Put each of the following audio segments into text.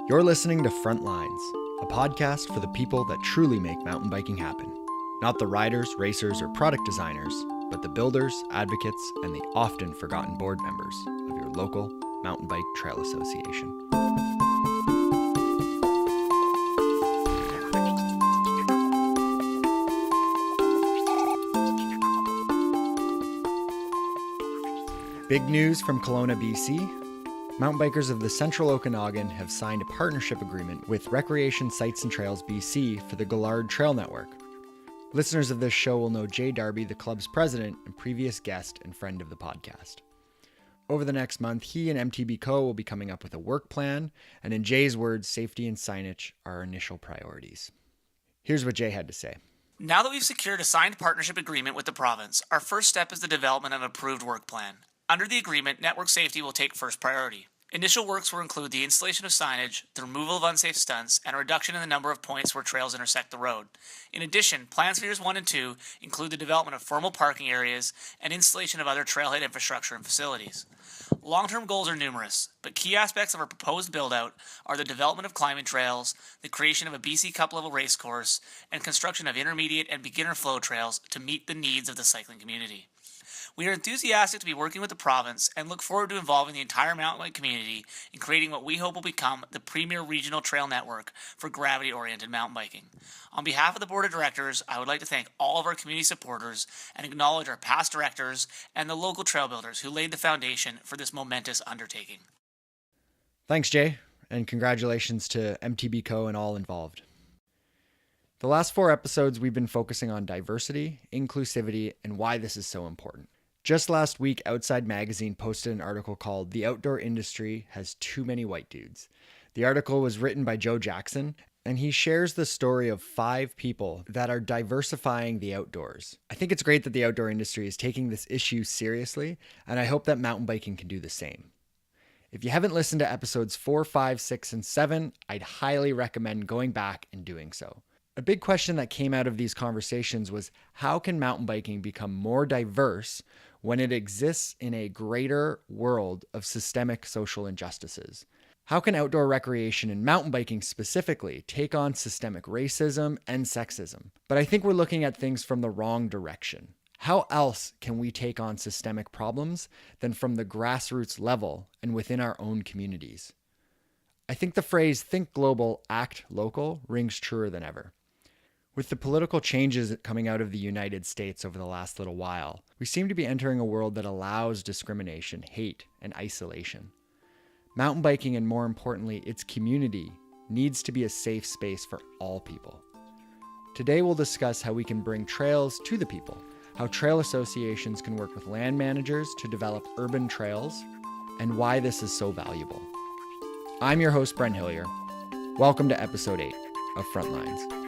You're listening to Frontlines, a podcast for the people that truly make mountain biking happen. Not the riders, racers, or product designers, but the builders, advocates, and the often forgotten board members of your local Mountain Bike Trail Association. Big news from Cuyuna, BC. Mountain bikers of the Central Okanagan have signed a partnership agreement with Recreation Sites and Trails BC for the Gillard Trail Network. Listeners of this show will know Jay Darby, the club's president and previous guest and friend of the podcast. Over the next month, he and MTB Co. will be coming up with a work plan, and in Jay's words, safety and signage are our initial priorities. Here's what Jay had to say. Now that we've secured a signed partnership agreement with the province, our first step is the development of an approved work plan. Under the agreement, network safety will take first priority. Initial works will include the installation of signage, the removal of unsafe stunts, and a reduction in the number of points where trails intersect the road. In addition, plans for years 1 and 2 include the development of formal parking areas and installation of other trailhead infrastructure and facilities. Long-term goals are numerous, but key aspects of our proposed build-out are the development of climbing trails, the creation of a BC Cup-level race course, and construction of intermediate and beginner flow trails to meet the needs of the cycling community. We are enthusiastic to be working with the province and look forward to involving the entire mountain bike community in creating what we hope will become the premier regional trail network for gravity-oriented mountain biking. On behalf of the board of directors, I would like to thank all of our community supporters and acknowledge our past directors and the local trail builders who laid the foundation for this momentous undertaking. Thanks, Jay, and congratulations to MTB Co. and all involved. The last 4 episodes, we've been focusing on diversity, inclusivity, and why this is so important. Just last week, Outside Magazine posted an article called "The Outdoor Industry Has Too Many White Dudes." The article was written by Joe Jackson, and he shares the story of 5 people that are diversifying the outdoors. I think it's great that the outdoor industry is taking this issue seriously, and I hope that mountain biking can do the same. If you haven't listened to episodes 4, 5, 6, and 7, I'd highly recommend going back and doing so. A big question that came out of these conversations was, how can mountain biking become more diverse when it exists in a greater world of systemic social injustices? How can outdoor recreation and mountain biking specifically take on systemic racism and sexism? But I think we're looking at things from the wrong direction. How else can we take on systemic problems than from the grassroots level and within our own communities? I think the phrase "think global, act local" rings truer than ever. With the political changes coming out of the United States over the last little while, we seem to be entering a world that allows discrimination, hate, and isolation. Mountain biking, and more importantly, its community, needs to be a safe space for all people. Today we'll discuss how we can bring trails to the people, how trail associations can work with land managers to develop urban trails, and why this is so valuable. I'm your host, Brent Hillier. Welcome to episode 8 of Frontlines.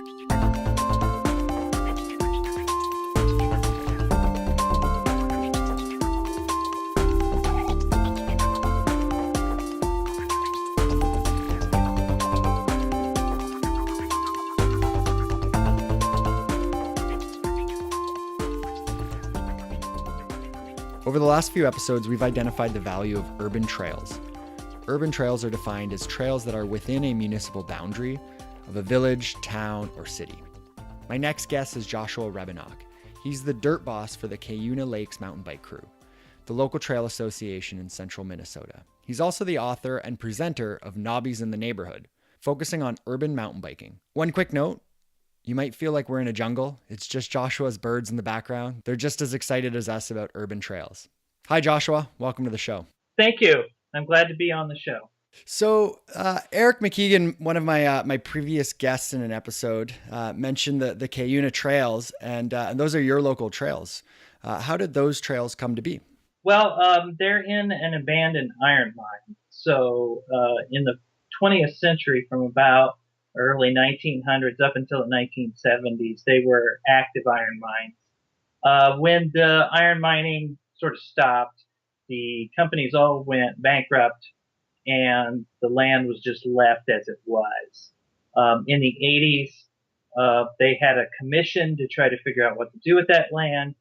Over the last few episodes, we've identified the value of urban trails. Urban trails are defined as trails that are within a municipal boundary of a village, town, or city. My next guest is Joshua Rebennack. He's the dirt boss for the Cuyuna Lakes Mountain Bike Crew, the local trail association in central Minnesota. He's also the author and presenter of Knobbies in the Neighborhood, focusing on urban mountain biking. One quick note, you might feel like we're in a jungle. It's just Joshua's birds in the background. They're just as excited as us about urban trails. Hi, Joshua. Welcome to the show. Thank you. I'm glad to be on the show. So Eric McKeegan, one of my previous guests in an episode, mentioned the Cuyuna trails, and those are your local trails. How did those trails come to be? Well, they're in an abandoned iron mine. So in the 20th century, from about early 1900s up until the 1970s, they were active iron mines. When the iron mining sort of stopped, the companies all went bankrupt, and the land was just left as it was. In the 80s, they had a commission to try to figure out what to do with that land.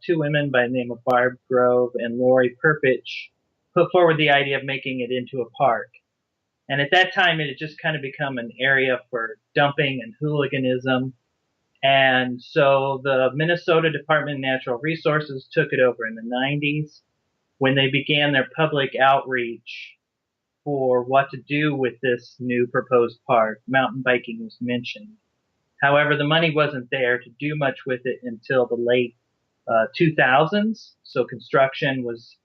2 women by the name of Barb Grove and Lori Perpich put forward the idea of making it into a park. And at that time, it had just kind of become an area for dumping and hooliganism. And so the Minnesota Department of Natural Resources took it over in the 90s when they began their public outreach for what to do with this new proposed park. Mountain biking was mentioned. However, the money wasn't there to do much with it until the late 2000s. So construction was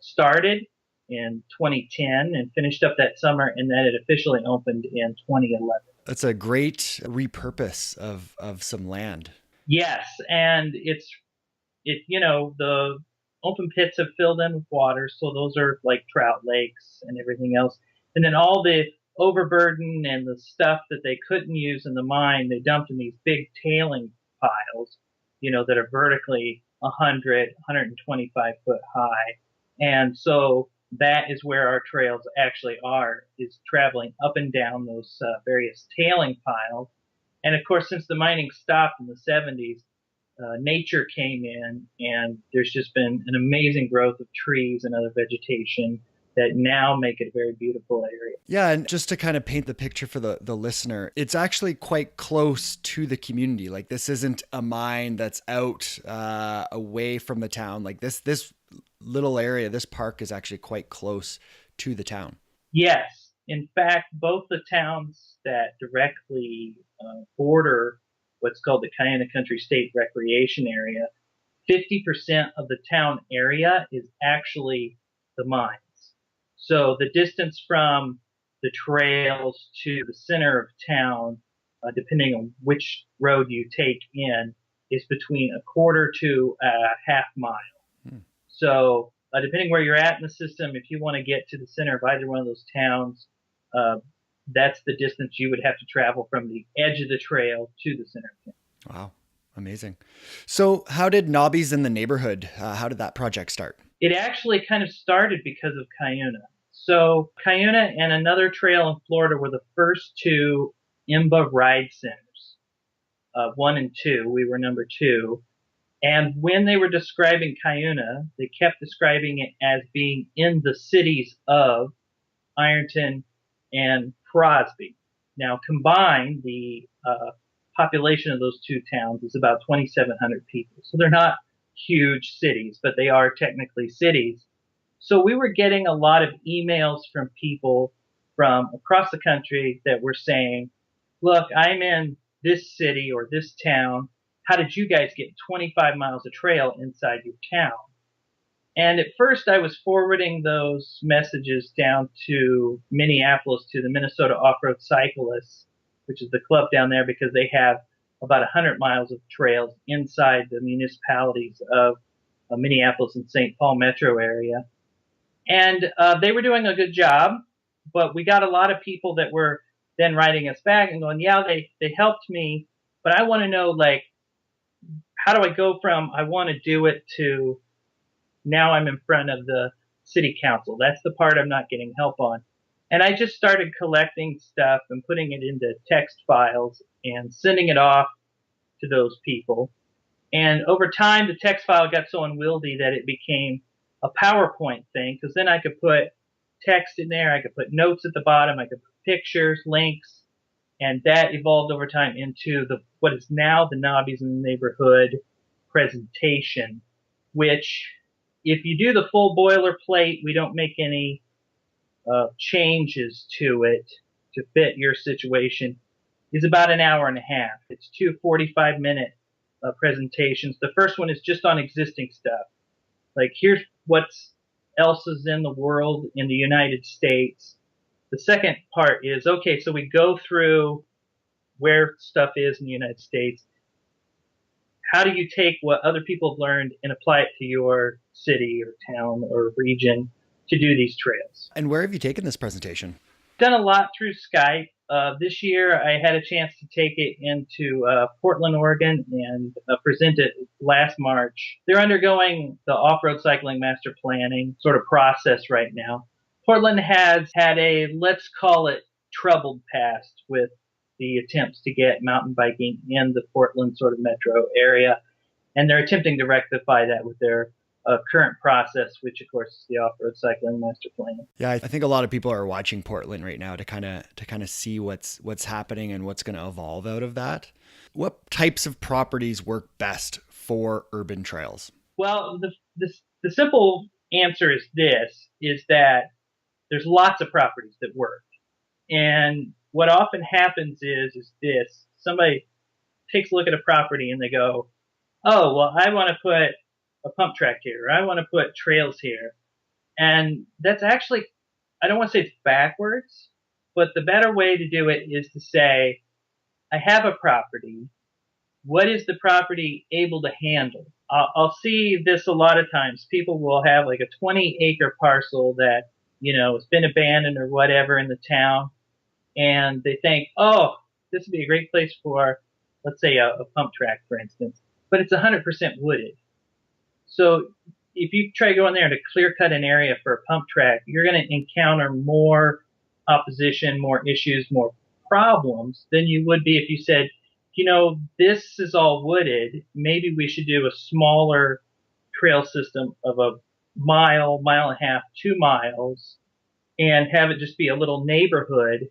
started in 2010 and finished up that summer, and then it officially opened in 2011. That's a great repurpose of some land. Yes, and the open pits have filled in with water, so those are like trout lakes and everything else. And then all the overburden and the stuff that they couldn't use in the mine, they dumped in these big tailing piles, that are vertically 100, 125 foot high. And so that is where our trails actually are, is traveling up and down those various tailing piles. And of course, since the mining stopped in the 70s, nature came in, and there's just been an amazing growth of trees and other vegetation that now make it a very beautiful area. Yeah, and just to kind of paint the picture for the listener, it's actually quite close to the community. Like, this isn't a mine that's out away from the town. Like, this little area, this park is actually quite close to the town. Yes. In fact, both the towns that directly border what's called the Cuyuna Country State Recreation Area, 50% of the town area is actually the mines. So the distance from the trails to the center of town, depending on which road you take in, is between a quarter to a half mile. So depending where you're at in the system, if you want to get to the center of either one of those towns, that's the distance you would have to travel from the edge of the trail to the center of town. Wow. Amazing. So how did Knobbies in the neighborhood, how did that project start? It actually kind of started because of Cuyuna. So Cuyuna and another trail in Florida were the first two IMBA ride centers, 1 and 2. We were number 2. And when they were describing Cuyuna, they kept describing it as being in the cities of Ironton and Crosby. Now, combined, the population of those two towns is about 2,700 people. So they're not huge cities, but they are technically cities. So we were getting a lot of emails from people from across the country that were saying, look, I'm in this city or this town. How did you guys get 25 miles of trail inside your town? And at first I was forwarding those messages down to Minneapolis to the Minnesota Off-Road Cyclists, which is the club down there, because they have about 100 miles of trails inside the municipalities of Minneapolis and St. Paul metro area. And they were doing a good job, but we got a lot of people that were then writing us back and going, yeah, they helped me, but I want to know, like, how do I go from I want to do it to now I'm in front of the city council? That's the part I'm not getting help on. And I just started collecting stuff and putting it into text files and sending it off to those people. And over time, the text file got so unwieldy that it became a PowerPoint thing, because then I could put text in there, I could put notes at the bottom, I could put pictures, links, and that evolved over time into what is now the Knobbies in the Neighborhood presentation, which, if you do the full boilerplate, we don't make any changes to it to fit your situation, is about an hour and a half. It's 2 45-minute presentations. The first one is just on existing stuff. Like, here's what else is in the world in the United States. The second part is, okay, so we go through where stuff is in the United States. How do you take what other people have learned and apply it to your city or town or region to do these trails? And where have you taken this presentation? Done a lot through Skype. This year I had a chance to take it into Portland, Oregon, and present it last March. They're undergoing the off-road cycling master planning sort of process right now. Portland has had a, let's call it, troubled past with the attempts to get mountain biking in the Portland sort of metro area. And they're attempting to rectify that with their current process, which of course is the off-road cycling master plan. Yeah, I think a lot of people are watching Portland right now to kind of see what's happening and what's going to evolve out of that. What types of properties work best for urban trails? Well, the simple answer is that there's lots of properties that work. And what often happens is this: somebody takes a look at a property and they go, oh, well, I want to put a pump track here, or I want to put trails here. And that's actually, I don't want to say it's backwards, but the better way to do it is to say, I have a property. What is the property able to handle? I'll see this a lot of times. People will have like a 20-acre parcel that, has been abandoned or whatever in the town. And they think, oh, this would be a great place for, let's say, a pump track, for instance. But it's 100% wooded. So if you try to go in there to clear cut an area for a pump track, you're going to encounter more opposition, more issues, more problems than you would be if you said, this is all wooded. Maybe we should do a smaller trail system of a mile, mile and a half, 2 miles, and have it just be a little neighborhood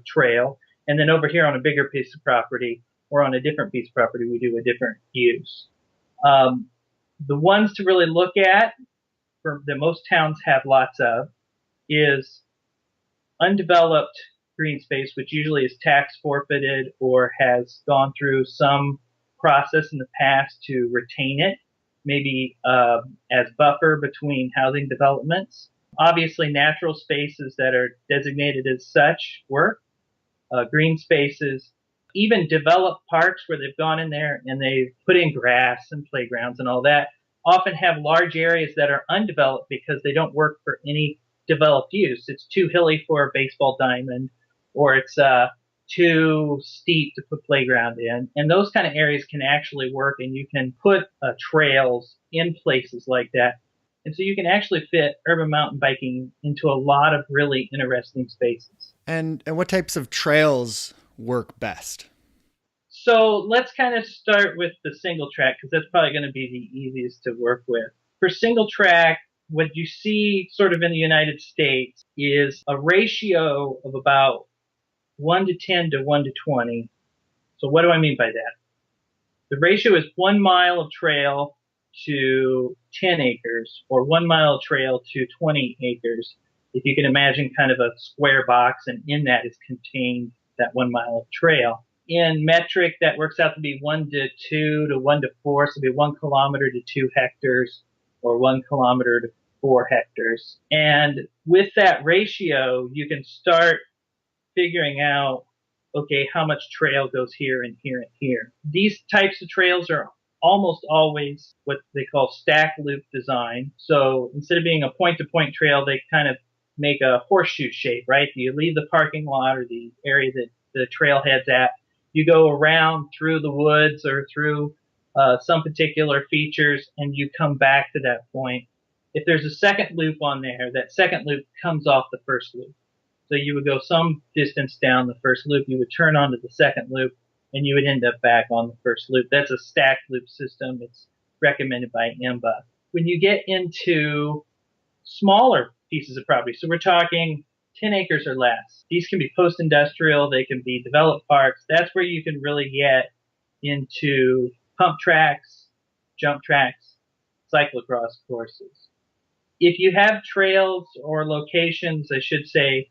trail. And then over here on a bigger piece of property or on a different piece of property, we do a different use. The ones to really look at, that most towns have lots of, is undeveloped green space, which usually is tax forfeited or has gone through some process in the past to retain it, maybe as buffer between housing developments. Obviously, natural spaces that are designated as such work, green spaces, even developed parks where they've gone in there and they've put in grass and playgrounds and all that, often have large areas that are undeveloped because they don't work for any developed use. It's too hilly for a baseball diamond, or it's too steep to put playground in. And those kind of areas can actually work, and you can put trails in places like that. And so you can actually fit urban mountain biking into a lot of really interesting spaces. And what types of trails work best? So let's kind of start with the single track, because that's probably going to be the easiest to work with. For single track, what you see sort of in the United States is a ratio of about 1 to 10 to 1 to 20. So what do I mean by that? The ratio is 1 mile of trail to 10 acres, or 1 mile of trail to 20 acres. If you can imagine kind of a square box, and in that is contained that 1 mile of trail. In metric, that works out to be 1 to 2 to 1 to 4, so it'll be 1 kilometer to 2 hectares, or 1 kilometer to 4 hectares. And with that ratio, you can start figuring out, okay, how much trail goes here and here and here. These types of trails are almost always what they call stack loop design. So instead of being a point-to-point trail, they kind of make a horseshoe shape, right? You leave the parking lot or the area that the trailhead's at. You go around through the woods or through some particular features, and you come back to that point. If there's a second loop on there, that second loop comes off the first loop. So you would go some distance down the first loop, you would turn onto the second loop, and you would end up back on the first loop. That's a stacked loop system. It's recommended by IMBA. When you get into smaller pieces of property, so we're talking 10 acres or less. These can be post-industrial, they can be developed parks. That's where you can really get into pump tracks, jump tracks, cyclocross courses. If you have trails or locations, I should say,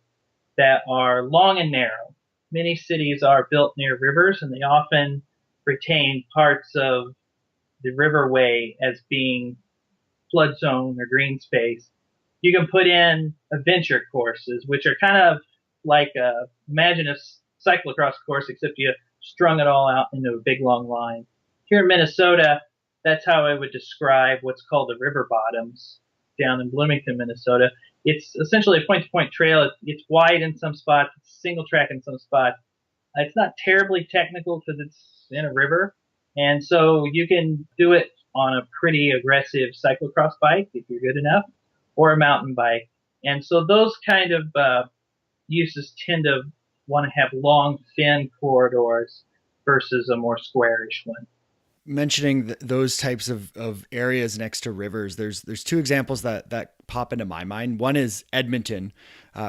that are long and narrow, many cities are built near rivers, and they often retain parts of the riverway as being flood zone or green space. You can put in adventure courses, which are kind of like imagine a cyclocross course, except you strung it all out into a big long line. Here in Minnesota, that's how I would describe what's called the river bottoms down in Bloomington, Minnesota. It's essentially a point-to-point trail. It's wide in some spots, it's single track in some spots. It's not terribly technical because it's in a river, and so you can do it on a pretty aggressive cyclocross bike if you're good enough, or a mountain bike. And so those kind of uses tend to want to have long, thin corridors versus a more squarish one. mentioning those types of areas next to rivers, there's two examples that pop into my mind. One is Edmonton,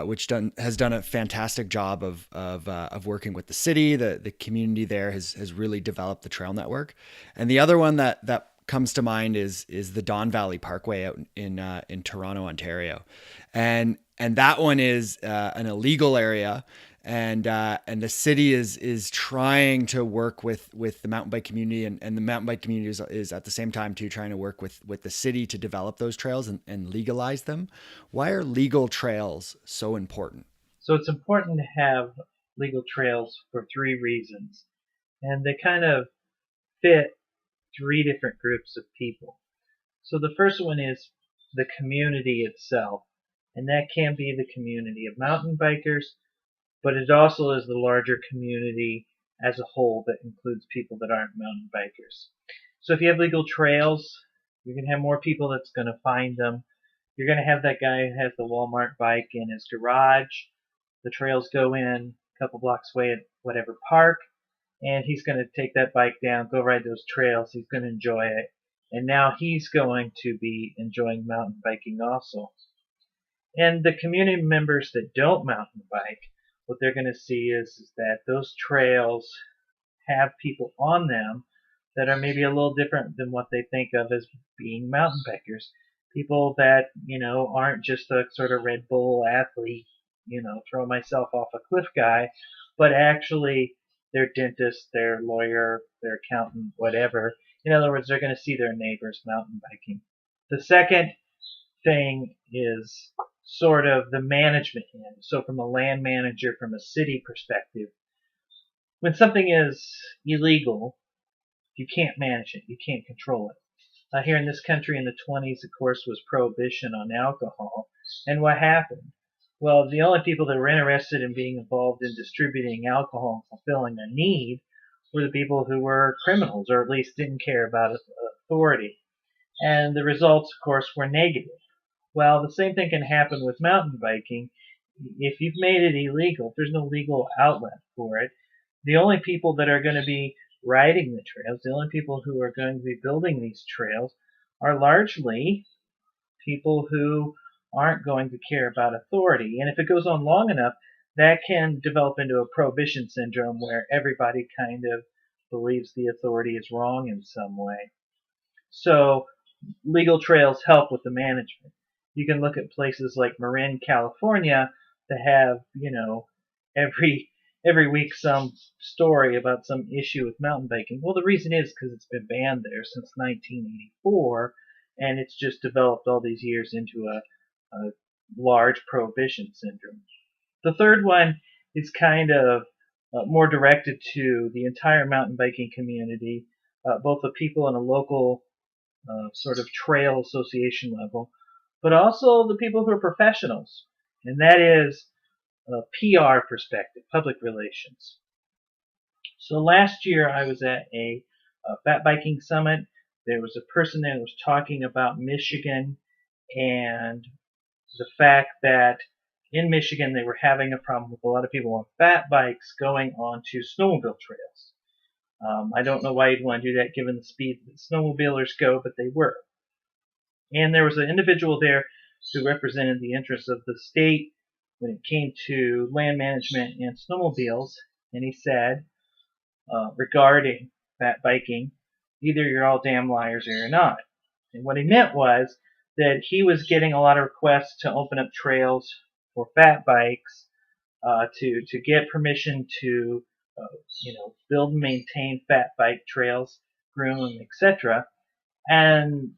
which has done a fantastic job of working with the city. The community there has really developed the trail network. And the other one that comes to mind is the Don Valley Parkway out in Toronto, Ontario, and that one is an illegal area. And the city is trying to work with the mountain bike community, and the mountain bike community is at the same time too trying to work with the city to develop those trails and legalize them. Why are legal trails so important? So it's important to have legal trails for three reasons, and they kind of fit three different groups of people. So the first one is the community itself, and that can be the community of mountain bikers, but it also is the larger community as a whole that includes people that aren't mountain bikers. So if you have legal trails, you're going to have more people that's going to find them. You're going to have that guy who has the Walmart bike in his garage. The trails go in a couple blocks away at whatever park, and he's going to take that bike down, go ride those trails. He's going to enjoy it. And now he's going to be enjoying mountain biking also. And the community members that don't mountain bike, what they're going to see is that those trails have people on them that are maybe a little different than what they think of as being mountain bikers. People that, aren't just a sort of Red Bull athlete, throw myself off a cliff guy, but actually their dentist, their lawyer, their accountant, whatever. In other words, they're going to see their neighbors mountain biking. The second thing is sort of the management end. So from a land manager, from a city perspective, when something is illegal, you can't manage it. You can't control it. Here in this country in the 20s, of course, was prohibition on alcohol. And what happened? Well, the only people that were interested in being involved in distributing alcohol and fulfilling a need were the people who were criminals, or at least didn't care about authority. And the results, of course, were negative. Well, the same thing can happen with mountain biking. If you've made it illegal, if there's no legal outlet for it, the only people that are going to be riding the trails, the only people who are going to be building these trails are largely people who aren't going to care about authority. And if it goes on long enough, that can develop into a prohibition syndrome where everybody kind of believes the authority is wrong in some way. So legal trails help with the management. You can look at places like Marin, California that have, every week some story about some issue with mountain biking. Well, the reason is because it's been banned there since 1984, and it's just developed all these years into a large prohibition syndrome. The third one is kind of more directed to the entire mountain biking community, both the people in a local sort of trail association level, but also the people who are professionals, and that is a PR perspective, public relations. So last year I was at a fat biking summit. There was a person that was talking about Michigan and the fact that in Michigan they were having a problem with a lot of people on fat bikes going onto snowmobile trails. I don't know why you'd want to do that given the speed that snowmobilers go, but they were. And there was an individual there who represented the interests of the state when it came to land management and snowmobiles, and he said, regarding fat biking, either you're all damn liars or you're not. And what he meant was that he was getting a lot of requests to open up trails for fat bikes, to get permission to, build and maintain fat bike trails, groom, etc. And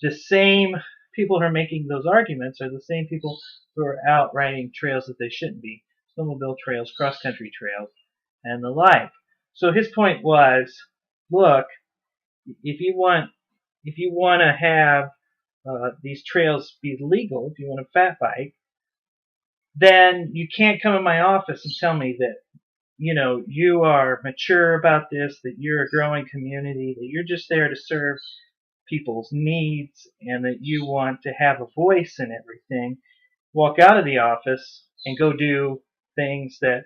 the same people who are making those arguments are the same people who are out riding trails that they shouldn't be, snowmobile trails, cross-country trails, and the like. So his point was, look, if you want to have these trails be legal, if you want a fat bike, then you can't come in my office and tell me that, you are mature about this, that you're a growing community, that you're just there to serve people's needs, and that you want to have a voice in everything. Walk out of the office and go do things that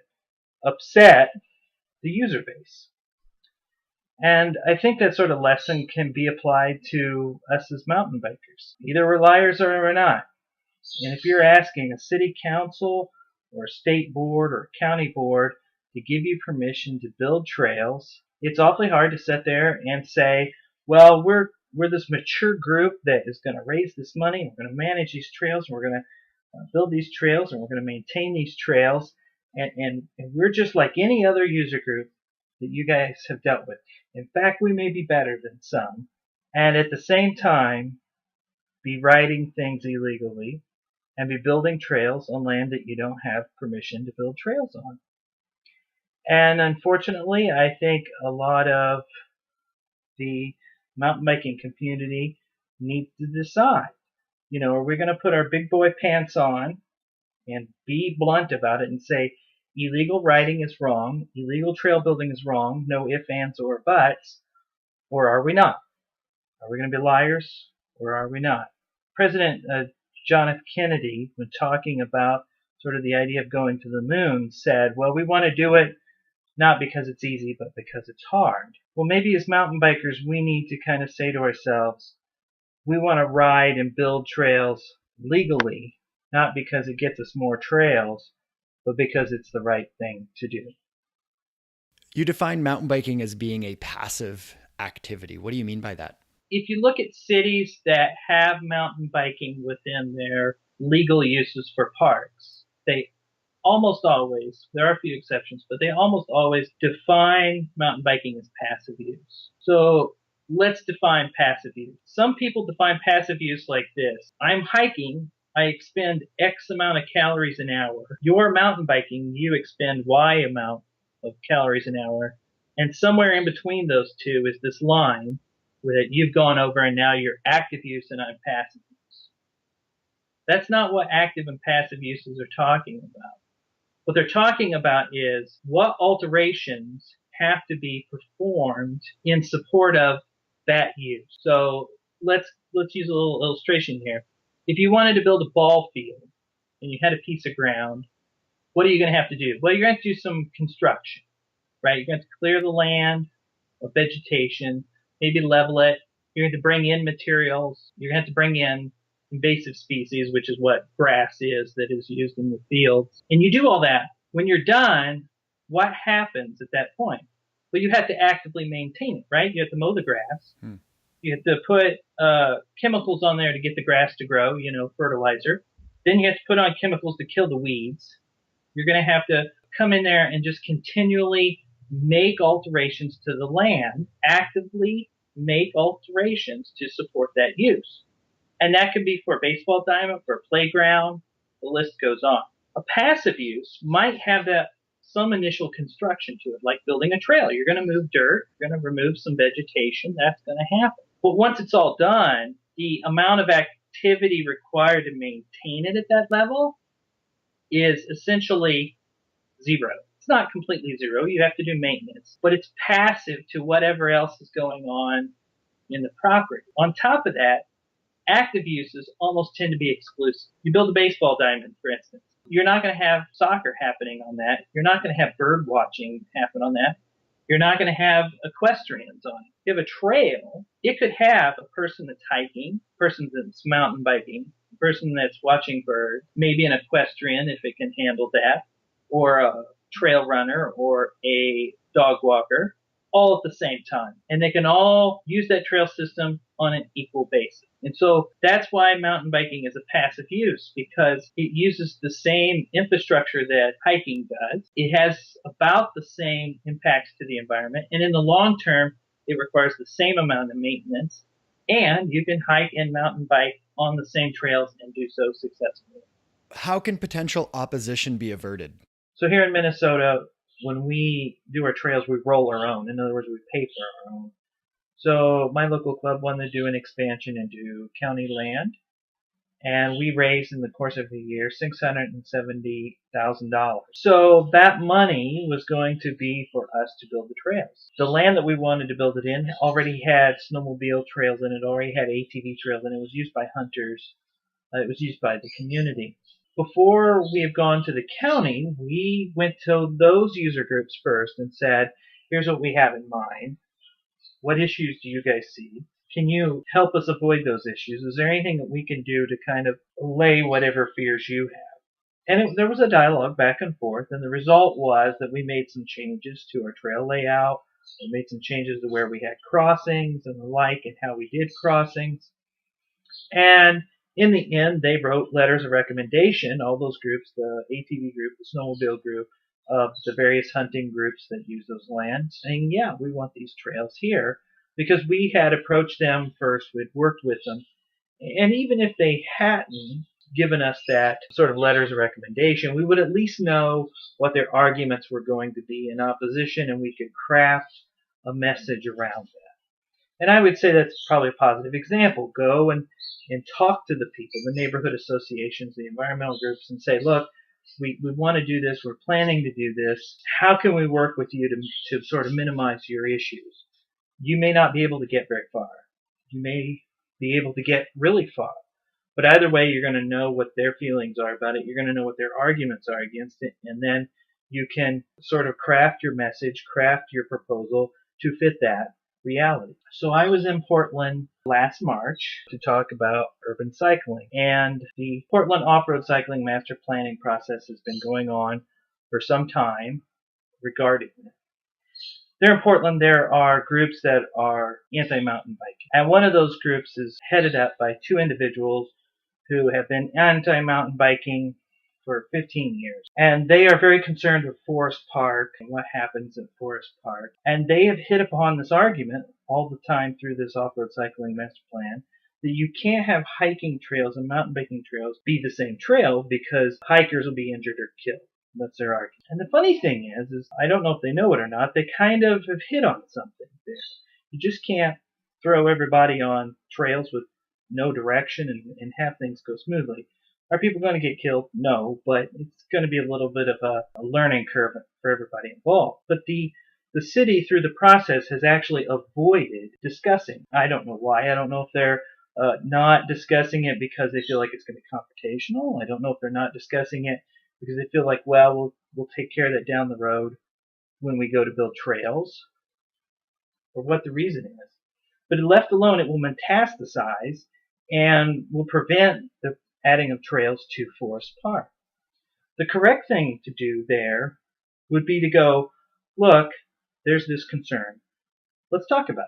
upset the user base. And I think that sort of lesson can be applied to us as mountain bikers. Either we're liars or we're not. And if you're asking a city council or a state board or a county board to give you permission to build trails, it's awfully hard to sit there and say, well, we're this mature group that is going to raise this money, and we're going to manage these trails, and we're going to build these trails, and we're going to maintain these trails, and we're just like any other user group that you guys have dealt with. In fact, we may be better than some, and at the same time, be riding things illegally and be building trails on land that you don't have permission to build trails on. And unfortunately, I think a lot of the mountain biking community needs to decide, are we going to put our big boy pants on and be blunt about it and say illegal riding is wrong, illegal trail building is wrong, no ifs, ands, or buts, or are we not? Are we going to be liars, or are we not? President John F. Kennedy, when talking about sort of the idea of going to the moon, said, well, we want to do it not because it's easy, but because it's hard. Well, maybe as mountain bikers, we need to kind of say to ourselves, we want to ride and build trails legally, not because it gets us more trails, but because it's the right thing to do. You define mountain biking as being a passive activity. What do you mean by that? If you look at cities that have mountain biking within their legal uses for parks, they almost always, there are a few exceptions, but they almost always define mountain biking as passive use. So let's define passive use. Some people define passive use like this. I'm hiking, I expend X amount of calories an hour. You're mountain biking, you expend Y amount of calories an hour. And somewhere in between those two is this line that you've gone over, and now you're active use and I'm passive use. That's not what active and passive uses are talking about. What they're talking about is what alterations have to be performed in support of that use. So let's use a little illustration here. If you wanted to build a ball field and you had a piece of ground, what are you going to have to do? Well, you're going to have to do some construction, right? You're going to have to clear the land of vegetation, maybe level it. You're going to bring in materials. You're going to have to bring in invasive species, which is what grass is that is used in the fields. And you do all that. When you're done, what happens at that point? Well, you have to actively maintain it, right? You have to mow the grass. You have to put chemicals on there to get the grass to grow, fertilizer. Then you have to put on chemicals to kill the weeds. You're going to have to come in there and just continually make alterations to the land, actively make alterations to support that use. And that could be for a baseball diamond, for a playground, the list goes on. A passive use might have that some initial construction to it, like building a trail. You're going to move dirt, you're going to remove some vegetation, that's going to happen. But once it's all done, the amount of activity required to maintain it at that level is essentially zero. It's not completely zero. You have to do maintenance, but it's passive to whatever else is going on in the property. On top of that, active uses almost tend to be exclusive. You build a baseball diamond, for instance. You're not going to have soccer happening on that. You're not going to have bird watching happen on that. You're not going to have equestrians on it. You have a trail. It could have a person that's hiking, a person that's mountain biking, a person that's watching birds, maybe an equestrian if it can handle that, or a trail runner or a dog walker, all at the same time. And they can all use that trail system on an equal basis. And so that's why mountain biking is a passive use, because it uses the same infrastructure that hiking does. It has about the same impacts to the environment. And in the long term, it requires the same amount of maintenance. And you can hike and mountain bike on the same trails and do so successfully. How can potential opposition be averted? So here in Minnesota, when we do our trails, we roll our own. In other words, we pay for our own. So my local club wanted to do an expansion into county land, and we raised in the course of the year $670,000. So that money was going to be for us to build the trails. The land that we wanted to build it in already had snowmobile trails in it, already had ATV trails, and it was used by hunters. It was used by the community. Before we have gone to the county, we went to those user groups first and said, here's what we have in mind. What issues do you guys see? Can you help us avoid those issues? Is there anything that we can do to kind of allay whatever fears you have? And there was a dialogue back and forth, and the result was that we made some changes to our trail layout. We made some changes to where we had crossings and the like, and how we did crossings. And in the end, they wrote letters of recommendation, all those groups, the ATV group, the snowmobile group, the various hunting groups that use those lands, saying, yeah, we want these trails here, because we had approached them first, we'd worked with them. And even if they hadn't given us that sort of letters of recommendation, we would at least know what their arguments were going to be in opposition, and we could craft a message around that. And I would say that's probably a positive example. Go and talk to the people, the neighborhood associations, the environmental groups, and say, look, we want to do this, we're planning to do this. How can we work with you to sort of minimize your issues? You may not be able to get very far. You may be able to get really far. But either way, you're going to know what their feelings are about it. You're going to know what their arguments are against it. And then you can sort of craft your message, craft your proposal to fit that reality. So I was in Portland last March to talk about urban cycling. And the Portland Off-Road Cycling Master Planning process has been going on for some time regarding it. There in Portland, there are groups that are anti-mountain biking. And one of those groups is headed up by two individuals who have been anti-mountain biking for 15 years. And they are very concerned with Forest Park and what happens in Forest Park. And they have hit upon this argument all the time through this off-road cycling master plan that you can't have hiking trails and mountain biking trails be the same trail because hikers will be injured or killed. That's their argument. And the funny thing is I don't know if they know it or not, they kind of have hit on something there. You just can't throw everybody on trails with no direction and have things go smoothly. Are people going to get killed? No, but it's going to be a little bit of a learning curve for everybody involved. But the city, through the process, has actually avoided discussing. I don't know why. I don't know if they're not discussing it because they feel like it's going to be confrontational. I don't know if they're not discussing it because they feel like, well, we'll take care of that down the road when we go to build trails, or what the reason is. But left alone, it will metastasize and will prevent the adding of trails to Forest Park. The correct thing to do there would be to go, look, there's this concern. Let's talk about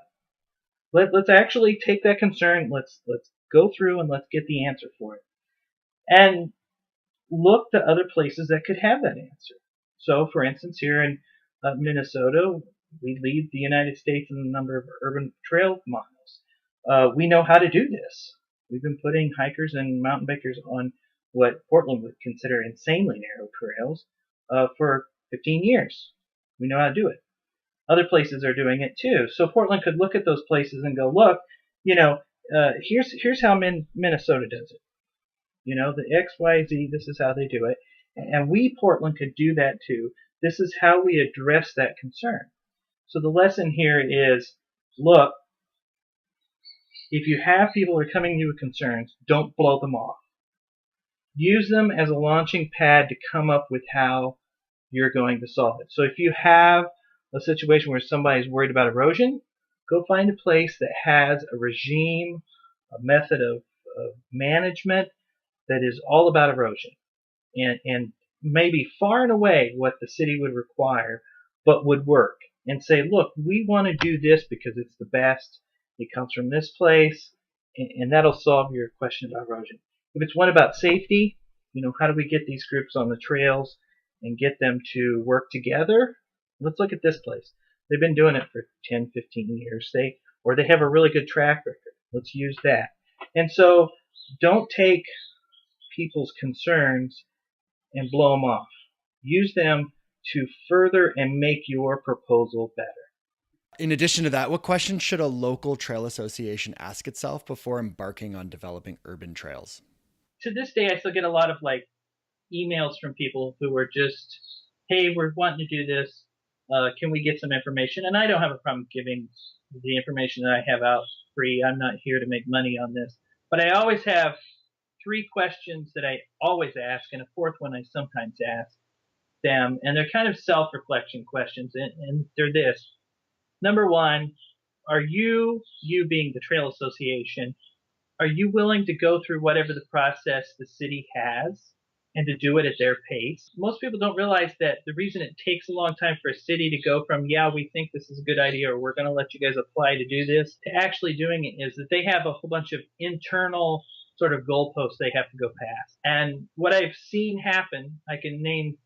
it. Let's actually take that concern. Let's go through and let's get the answer for it. And look to other places that could have that answer. So, for instance, here in Minnesota, we lead the United States in the number of urban trail miles. We know how to do this. We've been putting hikers and mountain bikers on what Portland would consider insanely narrow trails for 15 years. We know how to do it. Other places are doing it too. So Portland could look at those places and go, look, here's how Minnesota does it. The X, Y, Z, this is how they do it. And we, Portland, could do that too. This is how we address that concern. So the lesson here is, look, if you have people who are coming to you with concerns, don't blow them off. Use them as a launching pad to come up with how you're going to solve it. So if you have a situation where somebody's worried about erosion, go find a place that has a regime, a method of management that is all about erosion and maybe far and away what the city would require, but would work. And say, look, we want to do this because it's the best. It comes from this place, and that'll solve your question about erosion. If it's one about safety, how do we get these groups on the trails and get them to work together? Let's look at this place. They've been doing it for 10, 15 years. They have a really good track record. Let's use that. And so don't take people's concerns and blow them off. Use them to further and make your proposal better. In addition to that, what questions should a local trail association ask itself before embarking on developing urban trails? To this day, I still get a lot of emails from people who are just, hey, we're wanting to do this. Can we get some information? And I don't have a problem giving the information that I have out free. I'm not here to make money on this. But I always have 3 questions that I always ask, and a 4th one I sometimes ask them. And they're kind of self-reflection questions, and they're this. Number 1, are you being the trail association, are you willing to go through whatever the process the city has and to do it at their pace? Most people don't realize that the reason it takes a long time for a city to go from, yeah, we think this is a good idea, or we're going to let you guys apply to do this, to actually doing it is that they have a whole bunch of internal sort of goalposts they have to go past. And what I've seen happen, I can name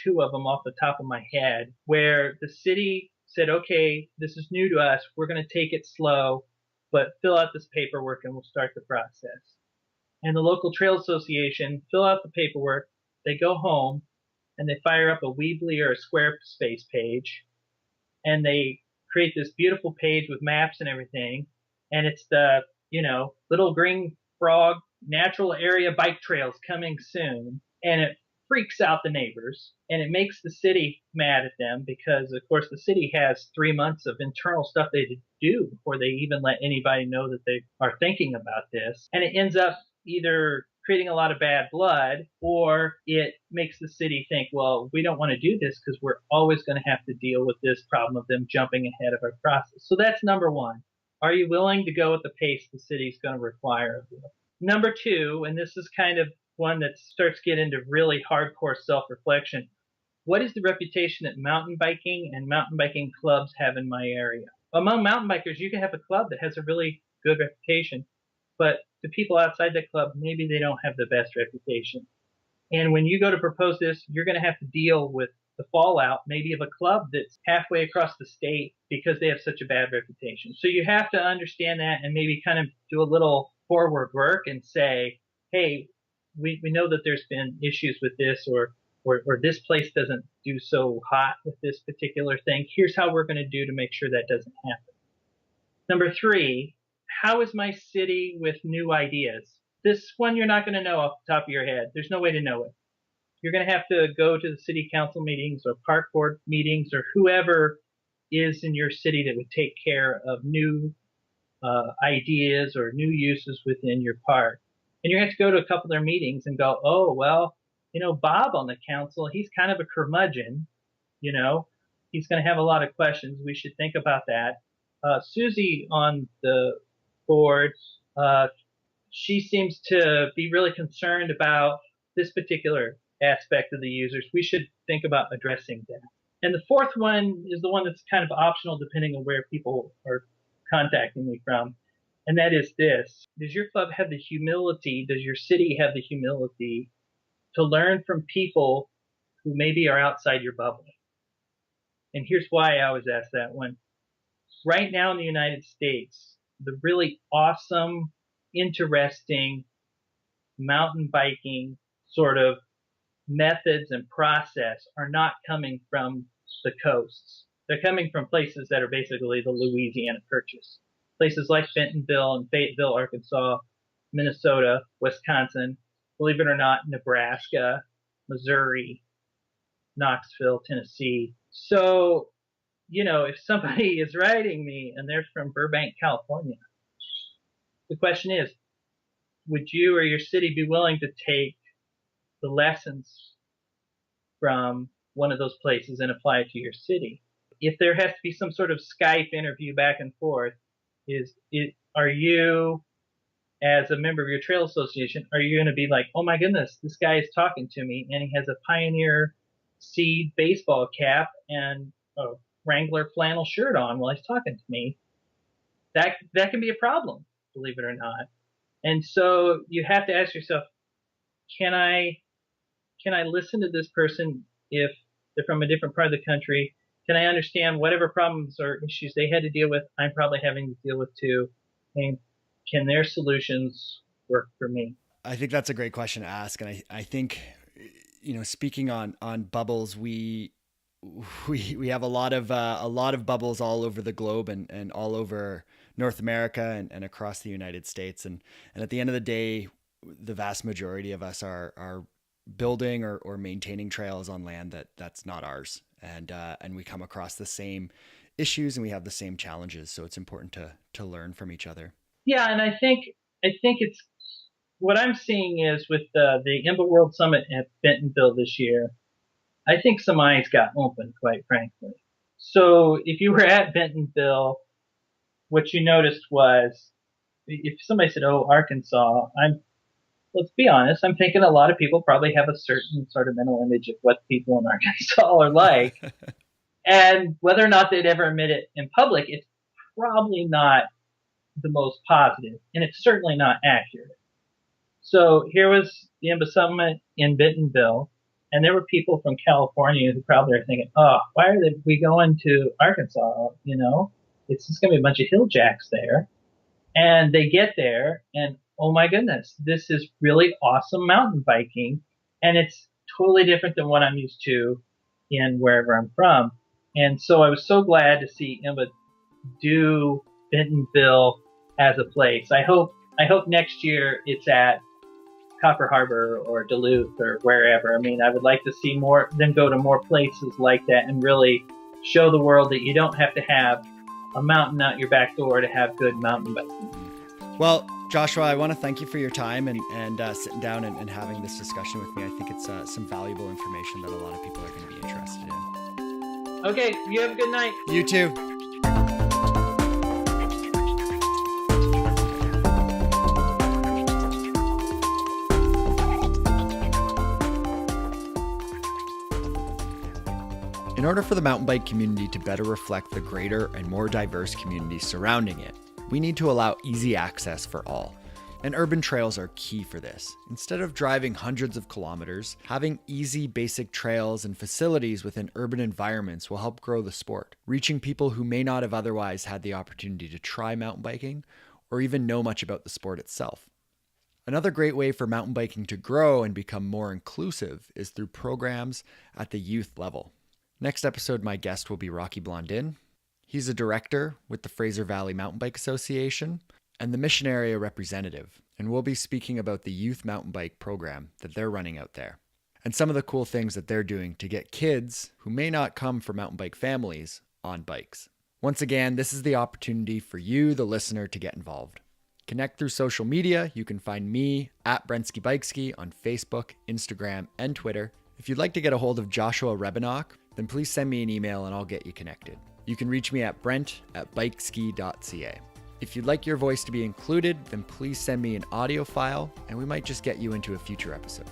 two of them off the top of my head, where the city said, okay, this is new to us. We're going to take it slow, but fill out this paperwork and we'll start the process. And the local trail association fill out the paperwork. They go home and they fire up a Weebly or a Squarespace page, and they create this beautiful page with maps and everything. And it's the, Little Green Frog Natural Area Bike Trails coming soon. And it freaks out the neighbors, and it makes the city mad at them because, of course, the city has 3 months of internal stuff they do before they even let anybody know that they are thinking about this. And it ends up either creating a lot of bad blood, or it makes the city think, well, we don't want to do this because we're always going to have to deal with this problem of them jumping ahead of our process. So that's number one. Are you willing to go at the pace the city's going to require of you? Number two, and this is kind of one that starts getting into really hardcore self-reflection. What is the reputation that mountain biking and mountain biking clubs have in my area? Among mountain bikers, you can have a club that has a really good reputation, but the people outside that club, maybe they don't have the best reputation. And when you go to propose this, you're going to have to deal with the fallout, maybe of a club that's halfway across the state because they have such a bad reputation. So you have to understand that and maybe kind of do a little forward work and say, hey, we know that there's been issues with this, or this place doesn't do so hot with this particular thing. Here's how we're going to do to make sure that doesn't happen. Number three, how is my city with new ideas? This one you're not going to know off the top of your head. There's no way to know it. You're going to have to go to the city council meetings or park board meetings or whoever is in your city that would take care of new ideas or new uses within your park. And you're going to have to go to a couple of their meetings and go, oh, well, Bob on the council, he's kind of a curmudgeon. He's going to have a lot of questions. We should think about that. Susie on the board, she seems to be really concerned about this particular aspect of the users. We should think about addressing that. And the fourth one is the one that's kind of optional depending on where people are contacting me from. And that is this. Does your club have the humility, does your city have the humility to learn from people who maybe are outside your bubble? And here's why I always ask that one. Right now in the United States, the really awesome, interesting mountain biking sort of methods and process are not coming from the coasts. They're coming from places that are basically the Louisiana Purchase. Places like Bentonville and Fayetteville, Arkansas, Minnesota, Wisconsin, believe it or not, Nebraska, Missouri, Knoxville, Tennessee. So, if somebody is writing me and they're from Burbank, California, the question is, would you or your city be willing to take the lessons from one of those places and apply it to your city? If there has to be some sort of Skype interview back and forth, are you, as a member of your trail association, are you going to be like, oh my goodness, this guy is talking to me and he has a Pioneer Seed baseball cap and a Wrangler flannel shirt on while he's talking to me? That can be a problem, believe it or not. And so you have to ask yourself, can I listen to this person if they're from a different part of the country? Can I understand whatever problems or issues they had to deal with, I'm probably having to deal with too? And can their solutions work for me? I think that's a great question to ask. And I think, speaking on bubbles, we have a lot of bubbles all over the globe and all over North America and across the United States. And at the end of the day, the vast majority of us are building or maintaining trails on land that's not ours. And we come across the same issues and we have the same challenges. So it's important to learn from each other. Yeah. And I think it's, what I'm seeing is with the IMBA World Summit at Bentonville this year, I think some eyes got opened, quite frankly. So if you were at Bentonville, what you noticed was if somebody said, "Oh, Arkansas," let's be honest, I'm thinking a lot of people probably have a certain sort of mental image of what people in Arkansas are like. And whether or not they'd ever admit it in public, it's probably not the most positive, and it's certainly not accurate. So here was the IMBA Summit in Bentonville, and there were people from California who probably are thinking, "Oh, why are we going to Arkansas? You know, it's just going to be a bunch of hill jacks there." And they get there, and oh my goodness, this is really awesome mountain biking, and it's totally different than what I'm used to in wherever I'm from. And so I was so glad to see IMBA do Bentonville as a place. I hope next year it's at Copper Harbor or Duluth or wherever. I mean, I would like to see them go to more places like that and really show the world that you don't have to have a mountain out your back door to have good mountain biking. Well, Joshua, I want to thank you for your time and sitting down and having this discussion with me. I think it's some valuable information that a lot of people are going to be interested in. Okay, you have a good night. You too. In order for the mountain bike community to better reflect the greater and more diverse communities surrounding it, we need to allow easy access for all. And urban trails are key for this. Instead of driving hundreds of kilometers, having easy basic trails and facilities within urban environments will help grow the sport, reaching people who may not have otherwise had the opportunity to try mountain biking or even know much about the sport itself. Another great way for mountain biking to grow and become more inclusive is through programs at the youth level. Next episode, my guest will be Rocky Blondin. He's a director with the Fraser Valley Mountain Bike Association and the Mission Area representative, and we'll be speaking about the youth mountain bike program that they're running out there and some of the cool things that they're doing to get kids who may not come from mountain bike families on bikes. Once again, this is the opportunity for you, the listener, to get involved. Connect through social media. You can find me at Brensky Bikeski on Facebook, Instagram, and Twitter. If you'd like to get a hold of Joshua Rebennack, then please send me an email and I'll get you connected. You can reach me at brent@bikeski.ca. If you'd like your voice to be included, then please send me an audio file and we might just get you into a future episode.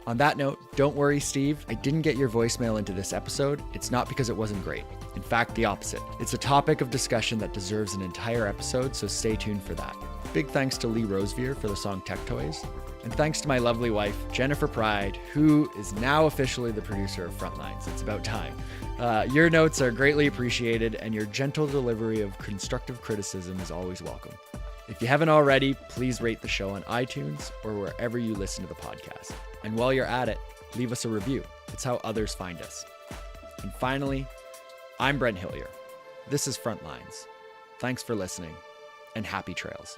On that note, don't worry, Steve, I didn't get your voicemail into this episode. It's not because it wasn't great. In fact, the opposite. It's a topic of discussion that deserves an entire episode, so stay tuned for that. Big thanks to Lee Rosevear for the song Tech Toys. And thanks to my lovely wife, Jennifer Pride, who is now officially the producer of Frontlines. It's about time. Your notes are greatly appreciated, and your gentle delivery of constructive criticism is always welcome. If you haven't already, please rate the show on iTunes or wherever you listen to the podcast. And while you're at it, leave us a review. It's how others find us. And finally, I'm Brent Hillier. This is Frontlines. Thanks for listening, and happy trails.